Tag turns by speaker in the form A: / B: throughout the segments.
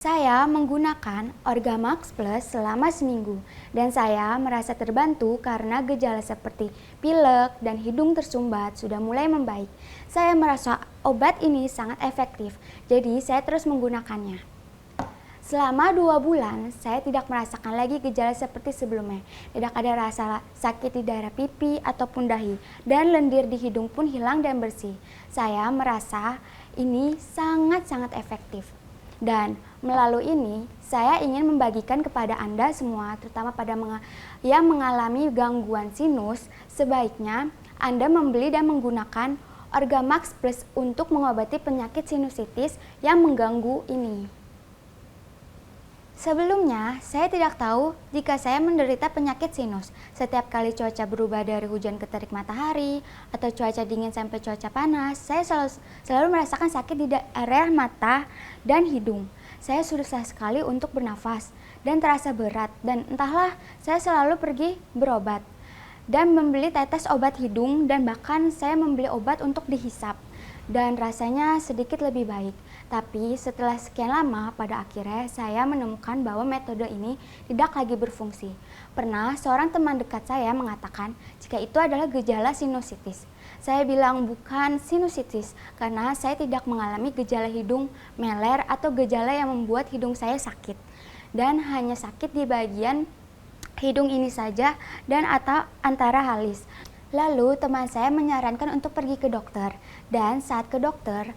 A: Saya menggunakan Orgamax Plus selama seminggu dan saya merasa terbantu karena gejala seperti pilek dan hidung tersumbat sudah mulai membaik. Saya merasa obat ini sangat efektif, jadi saya terus menggunakannya. Selama 2 bulan, saya tidak merasakan lagi gejala seperti sebelumnya. Tidak ada rasa sakit di daerah pipi ataupun dahi, dan lendir di hidung pun hilang dan bersih. Saya merasa ini sangat-sangat efektif. Dan melalui ini, saya ingin membagikan kepada Anda semua, terutama pada yang mengalami gangguan sinus, sebaiknya Anda membeli dan menggunakan Orgamax Plus untuk mengobati penyakit sinusitis yang mengganggu ini. Sebelumnya, saya tidak tahu jika saya menderita penyakit sinus. Setiap kali cuaca berubah dari hujan ke terik matahari, atau cuaca dingin sampai cuaca panas, saya selalu merasakan sakit di daerah mata dan hidung. Saya susah sekali untuk bernafas dan terasa berat, dan entahlah saya selalu pergi berobat dan membeli tetes obat hidung, dan bahkan saya membeli obat untuk dihisap. Dan rasanya sedikit lebih baik. Tapi setelah sekian lama, pada akhirnya saya menemukan bahwa metode ini tidak lagi berfungsi. Pernah seorang teman dekat saya mengatakan jika itu adalah gejala sinusitis. Saya bilang bukan sinusitis karena saya tidak mengalami gejala hidung meler atau gejala yang membuat hidung saya sakit. Dan hanya sakit di bagian hidung ini saja dan atau antara halis. Lalu teman saya menyarankan untuk pergi ke dokter, dan saat ke dokter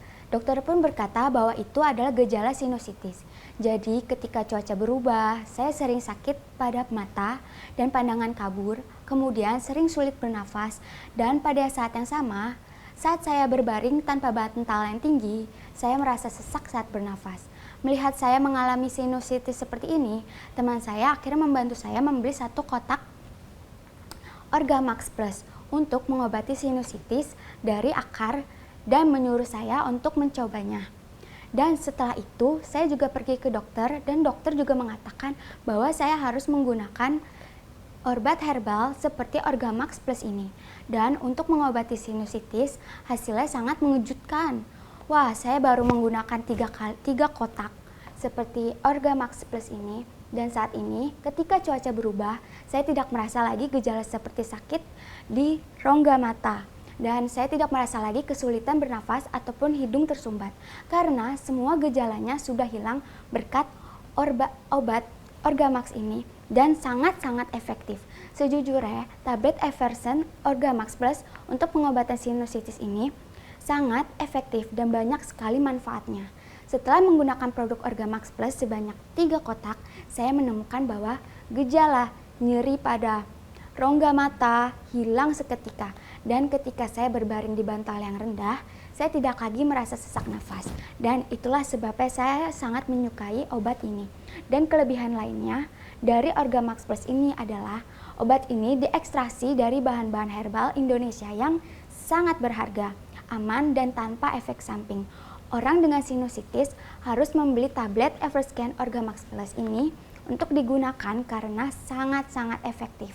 A: pun berkata bahwa itu adalah gejala sinusitis. Jadi ketika cuaca berubah, saya sering sakit pada mata dan pandangan kabur, kemudian sering sulit bernafas, dan pada saat yang sama, saat saya berbaring tanpa bantal yang tinggi, saya merasa sesak saat bernafas. Melihat saya mengalami sinusitis seperti ini, teman saya akhirnya membantu saya membeli 1 kotak Orgamax Plus untuk mengobati sinusitis dari akar dan menyuruh saya untuk mencobanya. Dan setelah itu, saya juga pergi ke dokter dan dokter juga mengatakan bahwa saya harus menggunakan obat herbal seperti Orgamax Plus ini. Dan untuk mengobati sinusitis, hasilnya sangat mengejutkan. Wah, saya baru menggunakan 3 kotak seperti Orgamax Plus ini. Dan saat ini, ketika cuaca berubah, saya tidak merasa lagi gejala seperti sakit di rongga mata. Dan saya tidak merasa lagi kesulitan bernafas ataupun hidung tersumbat. Karena semua gejalanya sudah hilang berkat obat Orgamax ini dan sangat-sangat efektif. Sejujurnya, tablet Eversen Orgamax Plus untuk pengobatan sinusitis ini sangat efektif dan banyak sekali manfaatnya. Setelah menggunakan produk Orgamax Plus sebanyak 3 kotak, saya menemukan bahwa gejala nyeri pada rongga mata hilang seketika. Dan ketika saya berbaring di bantal yang rendah, saya tidak lagi merasa sesak nafas. Dan itulah sebabnya saya sangat menyukai obat ini. Dan kelebihan lainnya dari Orgamax Plus ini adalah obat ini diekstraksi dari bahan-bahan herbal Indonesia yang sangat berharga, aman, dan tanpa efek samping. Orang dengan sinusitis harus membeli tablet Everscan Orgamax Plus ini untuk digunakan karena sangat-sangat efektif.